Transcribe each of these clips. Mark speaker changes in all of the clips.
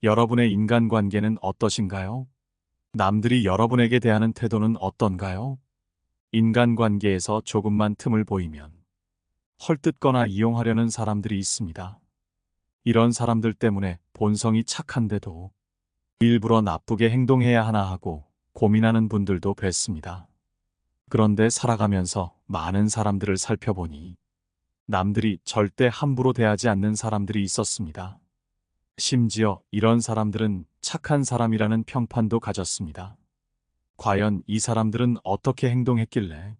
Speaker 1: 여러분의 인간관계는 어떠신가요? 남들이 여러분에게 대하는 태도는 어떤가요? 인간관계에서 조금만 틈을 보이면 헐뜯거나 이용하려는 사람들이 있습니다. 이런 사람들 때문에 본성이 착한데도 일부러 나쁘게 행동해야 하나 하고 고민하는 분들도 뵀습니다. 그런데 살아가면서 많은 사람들을 살펴보니 남들이 절대 함부로 대하지 않는 사람들이 있었습니다. 심지어 이런 사람들은 착한 사람이라는 평판도 가졌습니다. 과연 이 사람들은 어떻게 행동했길래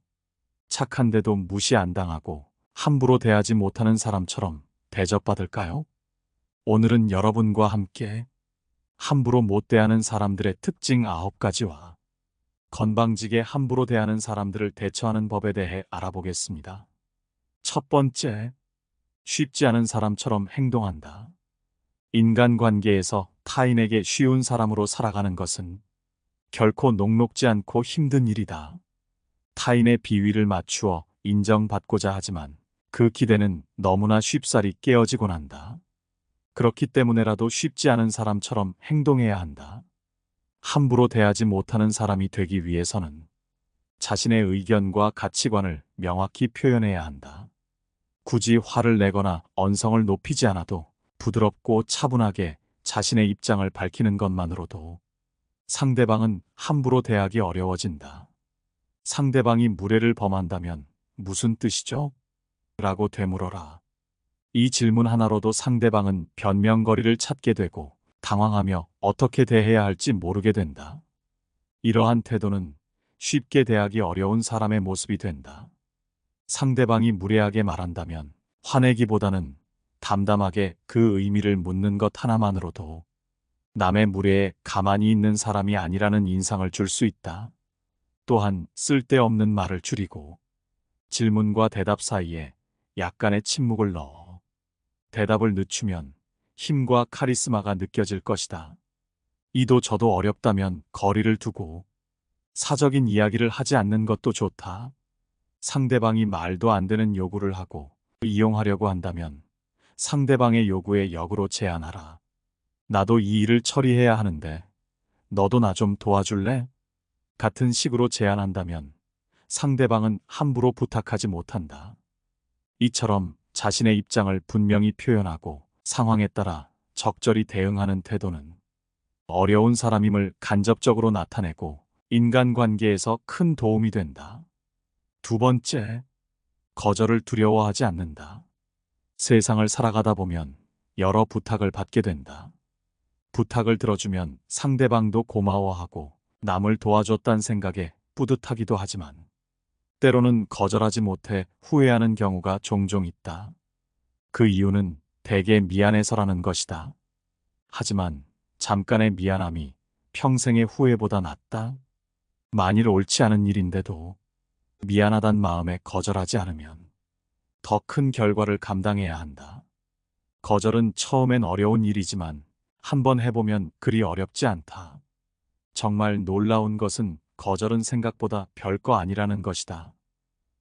Speaker 1: 착한데도 무시 안 당하고 함부로 대하지 못하는 사람처럼 대접받을까요? 오늘은 여러분과 함께 함부로 못 대하는 사람들의 특징 9가지와 건방지게 함부로 대하는 사람들을 대처하는 법에 대해 알아보겠습니다. 첫 번째, 쉽지 않은 사람처럼 행동한다. 인간관계에서 타인에게 쉬운 사람으로 살아가는 것은 결코 녹록지 않고 힘든 일이다. 타인의 비위를 맞추어 인정받고자 하지만 그 기대는 너무나 쉽사리 깨어지곤 한다. 그렇기 때문에라도 쉽지 않은 사람처럼 행동해야 한다. 함부로 대하지 못하는 사람이 되기 위해서는 자신의 의견과 가치관을 명확히 표현해야 한다. 굳이 화를 내거나 언성을 높이지 않아도 부드럽고 차분하게 자신의 입장을 밝히는 것만으로도 상대방은 함부로 대하기 어려워진다. 상대방이 무례를 범한다면 무슨 뜻이죠? 라고 되물어라. 이 질문 하나로도 상대방은 변명거리를 찾게 되고 당황하며 어떻게 대해야 할지 모르게 된다. 이러한 태도는 쉽게 대하기 어려운 사람의 모습이 된다. 상대방이 무례하게 말한다면 화내기보다는 담담하게 그 의미를 묻는 것 하나만으로도 남의 무례에 가만히 있는 사람이 아니라는 인상을 줄 수 있다. 또한 쓸데없는 말을 줄이고 질문과 대답 사이에 약간의 침묵을 넣어 대답을 늦추면 힘과 카리스마가 느껴질 것이다. 이도 저도 어렵다면 거리를 두고 사적인 이야기를 하지 않는 것도 좋다. 상대방이 말도 안 되는 요구를 하고 이용하려고 한다면 상대방의 요구에 역으로 제안하라. 나도 이 일을 처리해야 하는데 너도 나 좀 도와줄래? 같은 식으로 제안한다면 상대방은 함부로 부탁하지 못한다. 이처럼 자신의 입장을 분명히 표현하고 상황에 따라 적절히 대응하는 태도는 어려운 사람임을 간접적으로 나타내고 인간관계에서 큰 도움이 된다. 두 번째, 거절을 두려워하지 않는다. 세상을 살아가다 보면 여러 부탁을 받게 된다. 부탁을 들어주면 상대방도 고마워하고 남을 도와줬단 생각에 뿌듯하기도 하지만 때로는 거절하지 못해 후회하는 경우가 종종 있다. 그 이유는 대개 미안해서라는 것이다. 하지만 잠깐의 미안함이 평생의 후회보다 낫다. 만일 옳지 않은 일인데도 미안하단 마음에 거절하지 않으면 더 큰 결과를 감당해야 한다. 거절은 처음엔 어려운 일이지만 한번 해보면 그리 어렵지 않다. 정말 놀라운 것은 거절은 생각보다 별거 아니라는 것이다.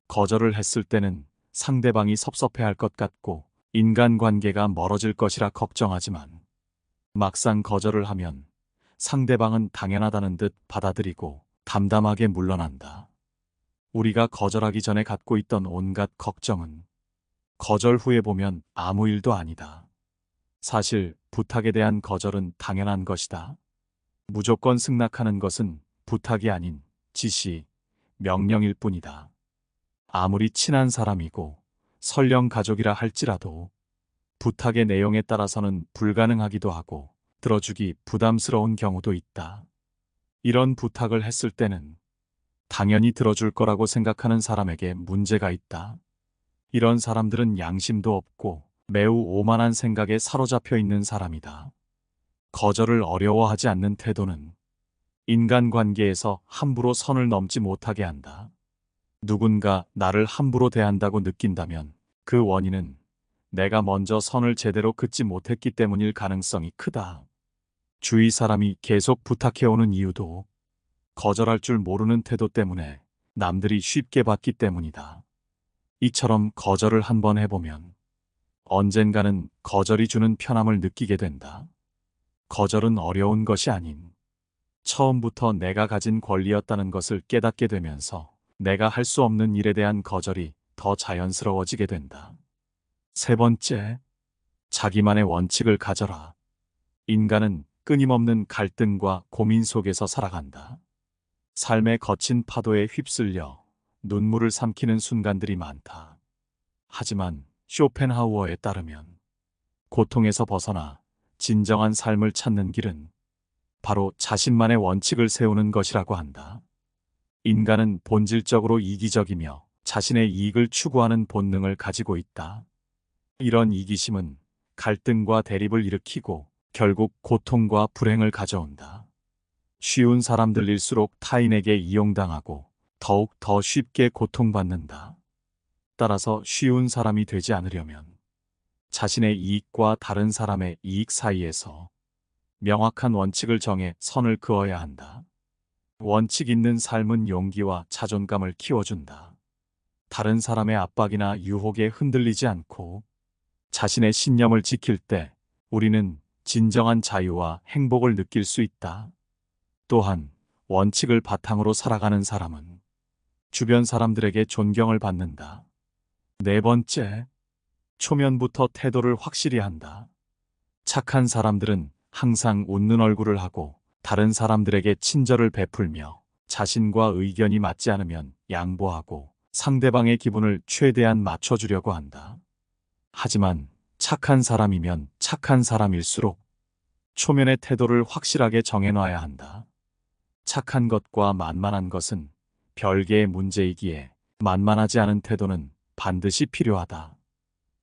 Speaker 1: 거절을 했을 때는 상대방이 섭섭해할 것 같고 인간관계가 멀어질 것이라 걱정하지만 막상 거절을 하면 상대방은 당연하다는 듯 받아들이고 담담하게 물러난다. 우리가 거절하기 전에 갖고 있던 온갖 걱정은 거절 후에 보면 아무 일도 아니다. 사실 부탁에 대한 거절은 당연한 것이다. 무조건 승낙하는 것은 부탁이 아닌 지시, 명령일 뿐이다. 아무리 친한 사람이고 설령 가족이라 할지라도 부탁의 내용에 따라서는 불가능하기도 하고 들어주기 부담스러운 경우도 있다. 이런 부탁을 했을 때는 당연히 들어줄 거라고 생각하는 사람에게 문제가 있다. 이런 사람들은 양심도 없고 매우 오만한 생각에 사로잡혀 있는 사람이다. 거절을 어려워하지 않는 태도는 인간관계에서 함부로 선을 넘지 못하게 한다. 누군가 나를 함부로 대한다고 느낀다면 그 원인은 내가 먼저 선을 제대로 긋지 못했기 때문일 가능성이 크다. 주위 사람이 계속 부탁해오는 이유도 거절할 줄 모르는 태도 때문에 남들이 쉽게 받기 때문이다. 이처럼 거절을 한번 해보면 언젠가는 거절이 주는 편함을 느끼게 된다. 거절은 어려운 것이 아닌 처음부터 내가 가진 권리였다는 것을 깨닫게 되면서 내가 할 수 없는 일에 대한 거절이 더 자연스러워지게 된다. 세 번째, 자기만의 원칙을 가져라. 인간은 끊임없는 갈등과 고민 속에서 살아간다. 삶의 거친 파도에 휩쓸려 눈물을 삼키는 순간들이 많다. 하지만 쇼펜하우어에 따르면 고통에서 벗어나 진정한 삶을 찾는 길은 바로 자신만의 원칙을 세우는 것이라고 한다. 인간은 본질적으로 이기적이며 자신의 이익을 추구하는 본능을 가지고 있다. 이런 이기심은 갈등과 대립을 일으키고 결국 고통과 불행을 가져온다. 쉬운 사람들일수록 타인에게 이용당하고 더욱 더 쉽게 고통받는다. 따라서 쉬운 사람이 되지 않으려면 자신의 이익과 다른 사람의 이익 사이에서 명확한 원칙을 정해 선을 그어야 한다. 원칙 있는 삶은 용기와 자존감을 키워준다. 다른 사람의 압박이나 유혹에 흔들리지 않고 자신의 신념을 지킬 때 우리는 진정한 자유와 행복을 느낄 수 있다. 또한 원칙을 바탕으로 살아가는 사람은 주변 사람들에게 존경을 받는다. 네 번째, 초면부터 태도를 확실히 한다. 착한 사람들은 항상 웃는 얼굴을 하고 다른 사람들에게 친절을 베풀며 자신과 의견이 맞지 않으면 양보하고 상대방의 기분을 최대한 맞춰주려고 한다. 하지만 착한 사람이면 착한 사람일수록 초면의 태도를 확실하게 정해놔야 한다. 착한 것과 만만한 것은 별개의 문제이기에 만만하지 않은 태도는 반드시 필요하다.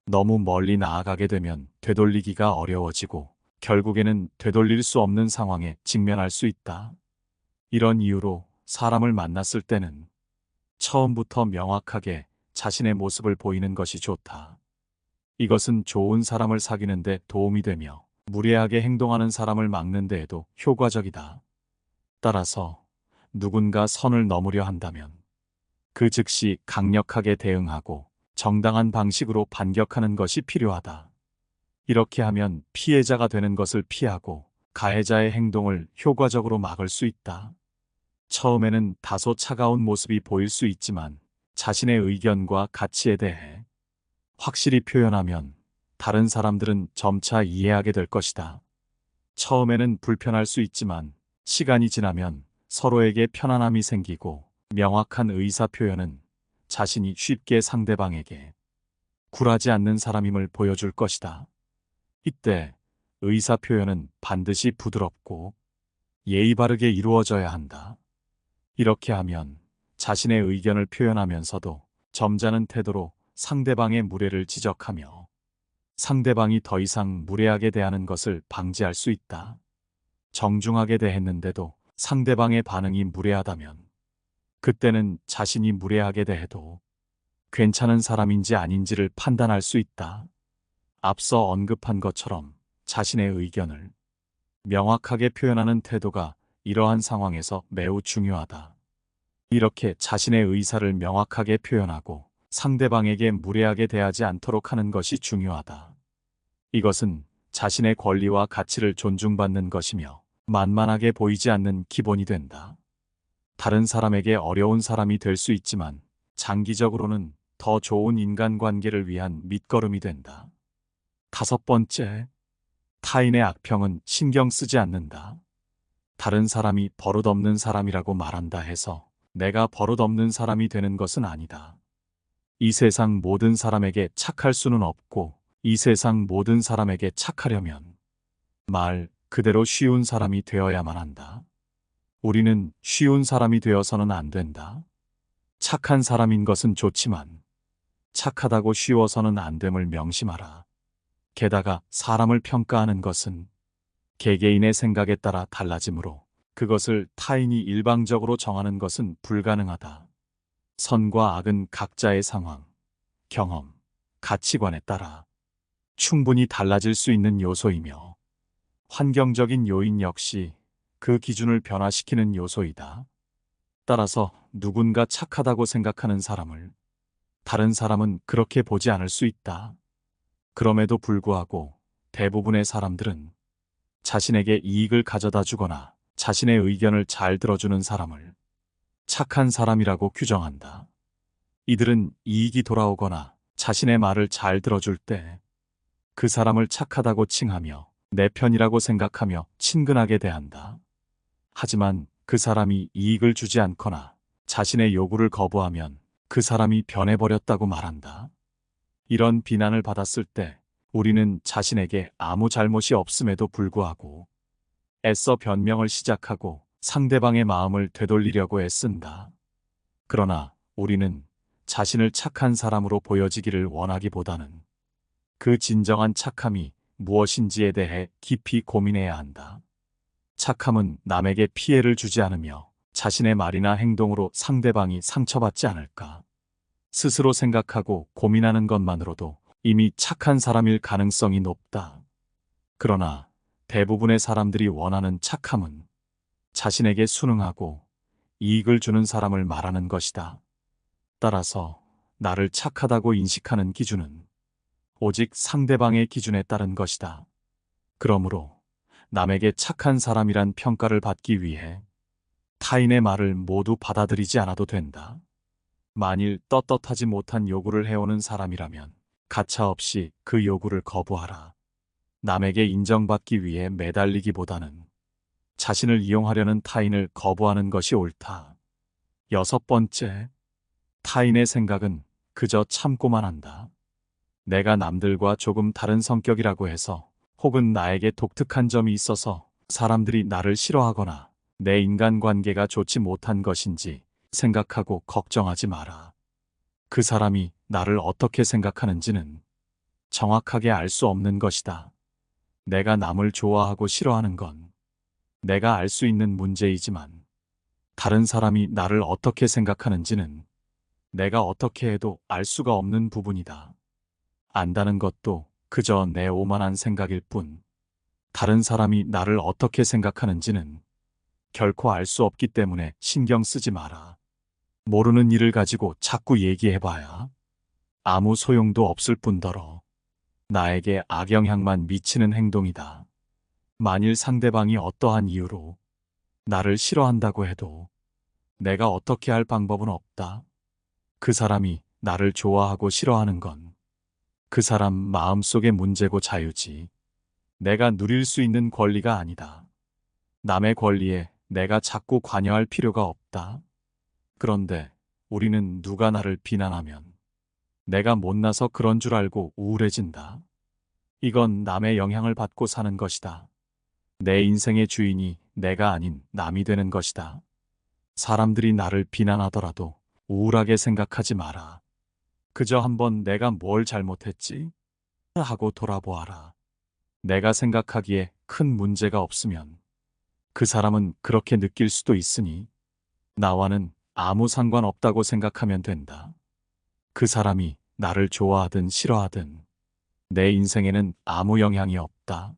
Speaker 1: 너무 멀리 나아가게 되면 되돌리기가 어려워지고 결국에는 되돌릴 수 없는 상황에 직면할 수 있다. 이런 이유로 사람을 만났을 때는 처음부터 명확하게 자신의 모습을 보이는 것이 좋다. 이것은 좋은 사람을 사귀는 데 도움이 되며 무례하게 행동하는 사람을 막는 데에도 효과적이다. 따라서 누군가 선을 넘으려 한다면 그 즉시 강력하게 대응하고 정당한 방식으로 반격하는 것이 필요하다. 이렇게 하면 피해자가 되는 것을 피하고 가해자의 행동을 효과적으로 막을 수 있다. 처음에는 다소 차가운 모습이 보일 수 있지만 자신의 의견과 가치에 대해 확실히 표현하면 다른 사람들은 점차 이해하게 될 것이다. 처음에는 불편할 수 있지만 시간이 지나면 서로에게 편안함이 생기고 명확한 의사 표현은 자신이 쉽게 상대방에게 굴하지 않는 사람임을 보여줄 것이다. 이때 의사 표현은 반드시 부드럽고 예의 바르게 이루어져야 한다. 이렇게 하면 자신의 의견을 표현하면서도 점잖은 태도로 상대방의 무례를 지적하며 상대방이 더 이상 무례하게 대하는 것을 방지할 수 있다. 정중하게 대했는데도 상대방의 반응이 무례하다면 그때는 자신이 무례하게 대해도 괜찮은 사람인지 아닌지를 판단할 수 있다. 앞서 언급한 것처럼 자신의 의견을 명확하게 표현하는 태도가 이러한 상황에서 매우 중요하다. 이렇게 자신의 의사를 명확하게 표현하고 상대방에게 무례하게 대하지 않도록 하는 것이 중요하다. 이것은 자신의 권리와 가치를 존중받는 것이며 만만하게 보이지 않는 기본이 된다. 다른 사람에게 어려운 사람이 될 수 있지만 장기적으로는 더 좋은 인간관계를 위한 밑거름이 된다. 다섯 번째, 타인의 악평은 신경 쓰지 않는다. 다른 사람이 버릇없는 사람이라고 말한다 해서 내가 버릇없는 사람이 되는 것은 아니다. 이 세상 모든 사람에게 착할 수는 없고 이 세상 모든 사람에게 착하려면 말 그대로 쉬운 사람이 되어야만 한다. 우리는 쉬운 사람이 되어서는 안 된다. 착한 사람인 것은 좋지만 착하다고 쉬워서는 안 됨을 명심하라. 게다가 사람을 평가하는 것은 개개인의 생각에 따라 달라지므로 그것을 타인이 일방적으로 정하는 것은 불가능하다. 선과 악은 각자의 상황, 경험, 가치관에 따라 충분히 달라질 수 있는 요소이며 환경적인 요인 역시 그 기준을 변화시키는 요소이다. 따라서 누군가 착하다고 생각하는 사람을 다른 사람은 그렇게 보지 않을 수 있다. 그럼에도 불구하고 대부분의 사람들은 자신에게 이익을 가져다 주거나 자신의 의견을 잘 들어주는 사람을 착한 사람이라고 규정한다. 이들은 이익이 돌아오거나 자신의 말을 잘 들어줄 때 그 사람을 착하다고 칭하며 내 편이라고 생각하며 친근하게 대한다. 하지만 그 사람이 이익을 주지 않거나 자신의 요구를 거부하면 그 사람이 변해버렸다고 말한다. 이런 비난을 받았을 때 우리는 자신에게 아무 잘못이 없음에도 불구하고 애써 변명을 시작하고 상대방의 마음을 되돌리려고 애쓴다. 그러나 우리는 자신을 착한 사람으로 보여지기를 원하기보다는 그 진정한 착함이 무엇인지에 대해 깊이 고민해야 한다. 착함은 남에게 피해를 주지 않으며 자신의 말이나 행동으로 상대방이 상처받지 않을까 스스로 생각하고 고민하는 것만으로도 이미 착한 사람일 가능성이 높다. 그러나 대부분의 사람들이 원하는 착함은 자신에게 순응하고 이익을 주는 사람을 말하는 것이다. 따라서 나를 착하다고 인식하는 기준은 오직 상대방의 기준에 따른 것이다. 그러므로 남에게 착한 사람이란 평가를 받기 위해 타인의 말을 모두 받아들이지 않아도 된다. 만일 떳떳하지 못한 요구를 해오는 사람이라면 가차없이 그 요구를 거부하라. 남에게 인정받기 위해 매달리기보다는 자신을 이용하려는 타인을 거부하는 것이 옳다. 6번째, 타인의 생각은 그저 참고만 한다. 내가 남들과 조금 다른 성격이라고 해서 혹은 나에게 독특한 점이 있어서 사람들이 나를 싫어하거나 내 인간관계가 좋지 못한 것인지 생각하고 걱정하지 마라. 그 사람이 나를 어떻게 생각하는지는 정확하게 알 수 없는 것이다. 내가 남을 좋아하고 싫어하는 건 내가 알 수 있는 문제이지만 다른 사람이 나를 어떻게 생각하는지는 내가 어떻게 해도 알 수가 없는 부분이다. 안다는 것도 그저 내 오만한 생각일 뿐 다른 사람이 나를 어떻게 생각하는지는 결코 알 수 없기 때문에 신경 쓰지 마라. 모르는 일을 가지고 자꾸 얘기해봐야 아무 소용도 없을 뿐더러 나에게 악영향만 미치는 행동이다. 만일 상대방이 어떠한 이유로 나를 싫어한다고 해도 내가 어떻게 할 방법은 없다. 그 사람이 나를 좋아하고 싫어하는 건 그 사람 마음속의 문제고 자유지 내가 누릴 수 있는 권리가 아니다. 남의 권리에 내가 자꾸 관여할 필요가 없다. 그런데 우리는 누가 나를 비난하면 내가 못나서 그런 줄 알고 우울해진다. 이건 남의 영향을 받고 사는 것이다. 내 인생의 주인이 내가 아닌 남이 되는 것이다. 사람들이 나를 비난하더라도 우울하게 생각하지 마라. 그저 한번 내가 뭘 잘못했지? 하고 돌아보아라. 내가 생각하기에 큰 문제가 없으면 그 사람은 그렇게 느낄 수도 있으니 나와는 아무 상관없다고 생각하면 된다. 그 사람이 나를 좋아하든 싫어하든 내 인생에는 아무 영향이 없다.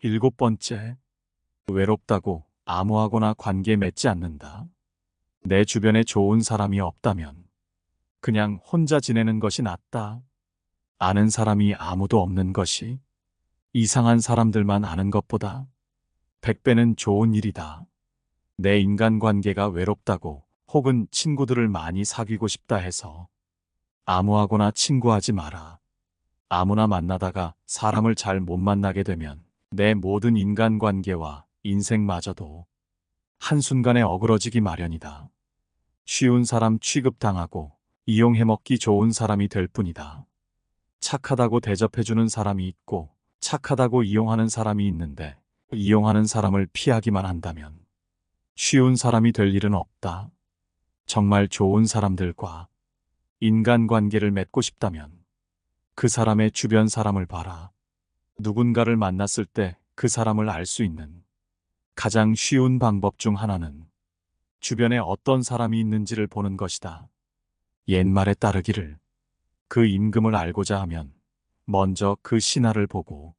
Speaker 1: 7번째, 외롭다고 아무하고나 관계 맺지 않는다. 내 주변에 좋은 사람이 없다면 그냥 혼자 지내는 것이 낫다. 아는 사람이 아무도 없는 것이 이상한 사람들만 아는 것보다 100배는 좋은 일이다. 내 인간관계가 외롭다고 혹은 친구들을 많이 사귀고 싶다 해서 아무하고나 친구하지 마라. 아무나 만나다가 사람을 잘 못 만나게 되면 내 모든 인간관계와 인생마저도 한순간에 어그러지기 마련이다. 쉬운 사람 취급당하고 이용해먹기 좋은 사람이 될 뿐이다. 착하다고 대접해주는 사람이 있고 착하다고 이용하는 사람이 있는데 이용하는 사람을 피하기만 한다면 쉬운 사람이 될 일은 없다. 정말 좋은 사람들과 인간관계를 맺고 싶다면 그 사람의 주변 사람을 봐라. 누군가를 만났을 때 그 사람을 알 수 있는 가장 쉬운 방법 중 하나는 주변에 어떤 사람이 있는지를 보는 것이다. 옛말에 따르기를 그 임금을 알고자 하면 먼저 그 신하를 보고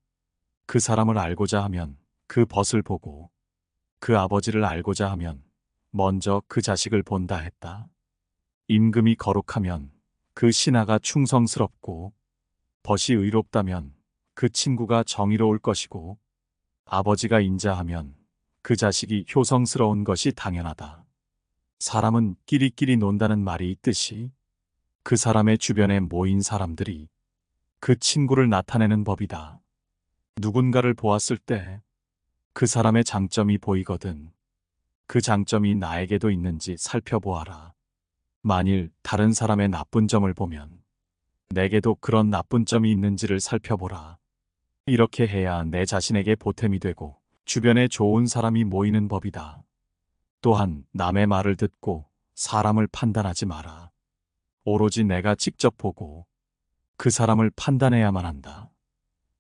Speaker 1: 그 사람을 알고자 하면 그 벗을 보고 그 아버지를 알고자 하면 먼저 그 자식을 본다 했다. 임금이 거룩하면 그 신하가 충성스럽고 벗이 의롭다면 그 친구가 정의로울 것이고 아버지가 인자하면 그 자식이 효성스러운 것이 당연하다. 사람은 끼리끼리 논다는 말이 있듯이 그 사람의 주변에 모인 사람들이 그 친구를 나타내는 법이다. 누군가를 보았을 때 그 사람의 장점이 보이거든. 그 장점이 나에게도 있는지 살펴보아라. 만일 다른 사람의 나쁜 점을 보면 내게도 그런 나쁜 점이 있는지를 살펴보라. 이렇게 해야 내 자신에게 보탬이 되고 주변에 좋은 사람이 모이는 법이다. 또한 남의 말을 듣고 사람을 판단하지 마라. 오로지 내가 직접 보고 그 사람을 판단해야만 한다.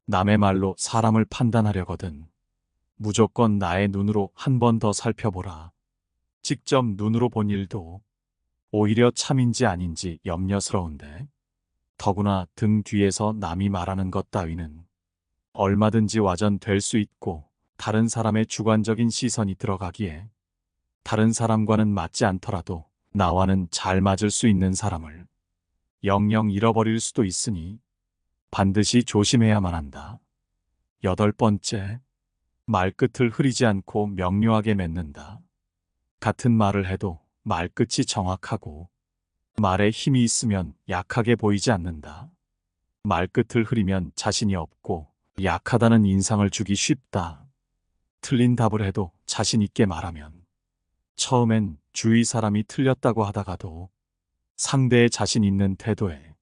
Speaker 1: 남의 말로 사람을 판단하려거든 무조건 나의 눈으로 한 번 더 살펴보라. 직접 눈으로 본 일도 오히려 참인지 아닌지 염려스러운데 더구나 등 뒤에서 남이 말하는 것 따위는 얼마든지 와전될 수 있고 다른 사람의 주관적인 시선이 들어가기에 다른 사람과는 맞지 않더라도 나와는 잘 맞을 수 있는 사람을 영영 잃어버릴 수도 있으니 반드시 조심해야만 한다. 8번째, 말끝을 흐리지 않고 명료하게 맺는다. 같은 말을 해도 말끝이 정확하고 말에 힘이 있으면 약하게 보이지 않는다. 말끝을 흐리면 자신이 없고 약하다는 인상을 주기 쉽다. 틀린 답을 해도 자신 있게 말하면 처음엔 주위 사람이 틀렸다고 하다가도 상대의 자신 있는 태도에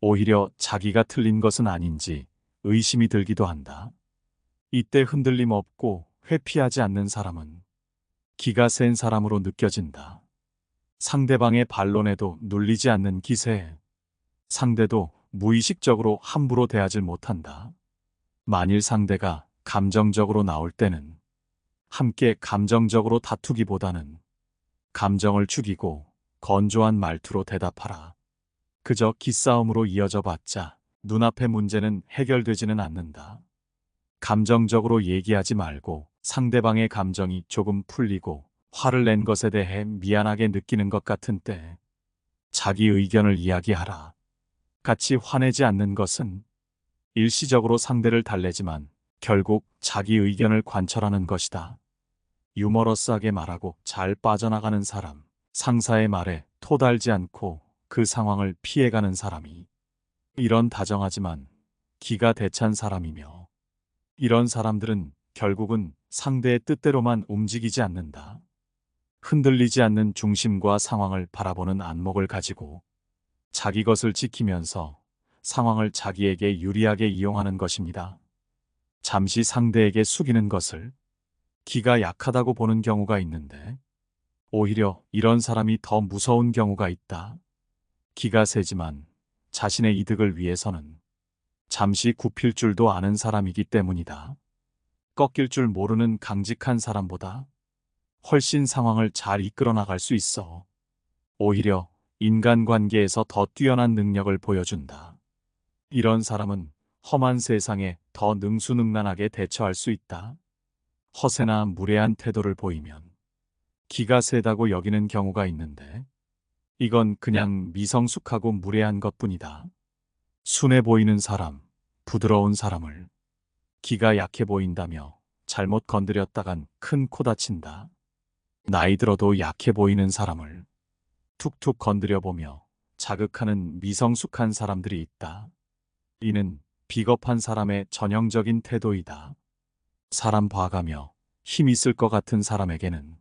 Speaker 1: 오히려 자기가 틀린 것은 아닌지 의심이 들기도 한다. 이때 흔들림 없고 회피하지 않는 사람은 기가 센 사람으로 느껴진다. 상대방의 반론에도 눌리지 않는 기세에 상대도 무의식적으로 함부로 대하지 못한다. 만일 상대가 감정적으로 나올 때는 함께 감정적으로 다투기보다는 감정을 죽이고 건조한 말투로 대답하라. 그저 기싸움으로 이어져 봤자 눈앞의 문제는 해결되지는 않는다. 감정적으로 얘기하지 말고 상대방의 감정이 조금 풀리고 화를 낸 것에 대해 미안하게 느끼는 것 같은 때 자기 의견을 이야기하라. 같이 화내지 않는 것은 일시적으로 상대를 달래지만 결국 자기 의견을 관철하는 것이다. 유머러스하게 말하고 잘 빠져나가는 사람, 상사의 말에 토달지 않고 그 상황을 피해가는 사람이 이런 다정하지만 기가 대찬 사람이며 이런 사람들은 결국은 상대의 뜻대로만 움직이지 않는다. 흔들리지 않는 중심과 상황을 바라보는 안목을 가지고 자기 것을 지키면서 상황을 자기에게 유리하게 이용하는 것입니다. 잠시 상대에게 숙이는 것을 기가 약하다고 보는 경우가 있는데 오히려 이런 사람이 더 무서운 경우가 있다. 기가 세지만 자신의 이득을 위해서는 잠시 굽힐 줄도 아는 사람이기 때문이다. 꺾일 줄 모르는 강직한 사람보다 훨씬 상황을 잘 이끌어 나갈 수 있어. 오히려 인간관계에서 더 뛰어난 능력을 보여준다. 이런 사람은 험한 세상에 더 능수능란하게 대처할 수 있다. 허세나 무례한 태도를 보이면 기가 세다고 여기는 경우가 있는데 이건 그냥 미성숙하고 무례한 것뿐이다. 순해 보이는 사람, 부드러운 사람을 기가 약해 보인다며 잘못 건드렸다간 큰 코 다친다. 나이 들어도 약해 보이는 사람을 툭툭 건드려보며 자극하는 미성숙한 사람들이 있다. 이는 비겁한 사람의 전형적인 태도이다. 사람 봐가며 힘 있을 것 같은 사람에게는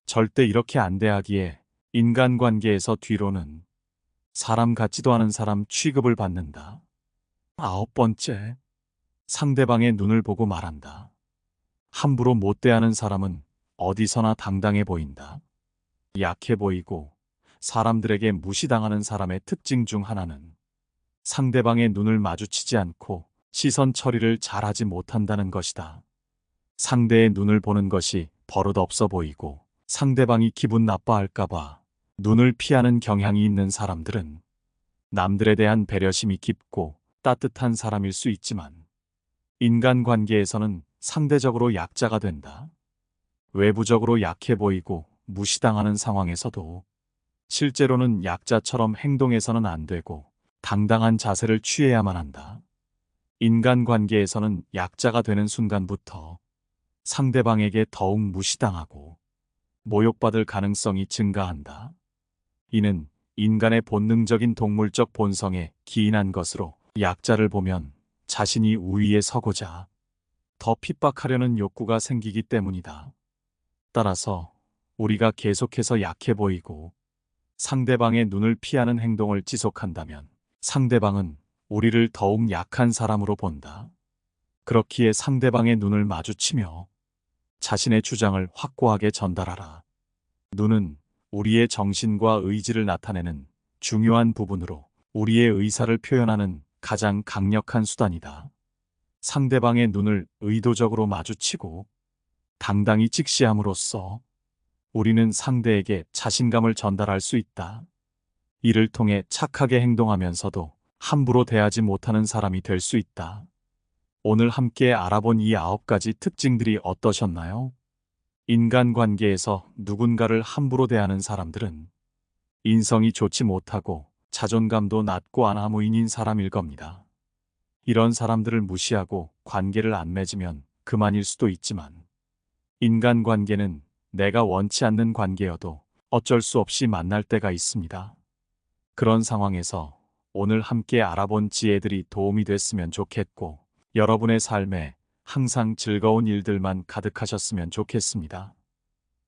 Speaker 1: 절대 이렇게 안 대하기에 인간관계에서 뒤로는 사람 같지도 않은 사람 취급을 받는다. 9번째, 상대방의 눈을 보고 말한다. 함부로 못 대하는 사람은 어디서나 당당해 보인다. 약해 보이고 사람들에게 무시당하는 사람의 특징 중 하나는 상대방의 눈을 마주치지 않고 시선 처리를 잘하지 못한다는 것이다. 상대의 눈을 보는 것이 버릇없어 보이고 상대방이 기분 나빠할까봐 눈을 피하는 경향이 있는 사람들은 남들에 대한 배려심이 깊고 따뜻한 사람일 수 있지만 인간관계에서는 상대적으로 약자가 된다. 외부적으로 약해 보이고 무시당하는 상황에서도 실제로는 약자처럼 행동해서는 안 되고 당당한 자세를 취해야만 한다. 인간관계에서는 약자가 되는 순간부터 상대방에게 더욱 무시당하고 모욕받을 가능성이 증가한다. 이는 인간의 본능적인 동물적 본성에 기인한 것으로 약자를 보면 자신이 우위에 서고자 더 핍박하려는 욕구가 생기기 때문이다. 따라서 우리가 계속해서 약해 보이고 상대방의 눈을 피하는 행동을 지속한다면 상대방은 우리를 더욱 약한 사람으로 본다. 그렇기에 상대방의 눈을 마주치며 자신의 주장을 확고하게 전달하라. 눈은 우리의 정신과 의지를 나타내는 중요한 부분으로 우리의 의사를 표현하는 가장 강력한 수단이다. 상대방의 눈을 의도적으로 마주치고 당당히 직시함으로써 우리는 상대에게 자신감을 전달할 수 있다. 이를 통해 착하게 행동하면서도 함부로 대하지 못하는 사람이 될 수 있다. 오늘 함께 알아본 이 9가지 특징들이 어떠셨나요? 인간관계에서 누군가를 함부로 대하는 사람들은 인성이 좋지 못하고 자존감도 낮고 안하무인인 사람일 겁니다. 이런 사람들을 무시하고 관계를 안 맺으면 그만일 수도 있지만 인간관계는 내가 원치 않는 관계여도 어쩔 수 없이 만날 때가 있습니다. 그런 상황에서 오늘 함께 알아본 지혜들이 도움이 됐으면 좋겠고 여러분의 삶에 항상 즐거운 일들만 가득하셨으면 좋겠습니다.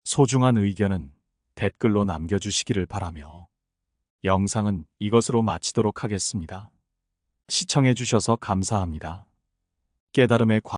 Speaker 1: 소중한 의견은 댓글로 남겨주시기를 바라며 영상은 이것으로 마치도록 하겠습니다. 시청해주셔서 감사합니다. 깨달음의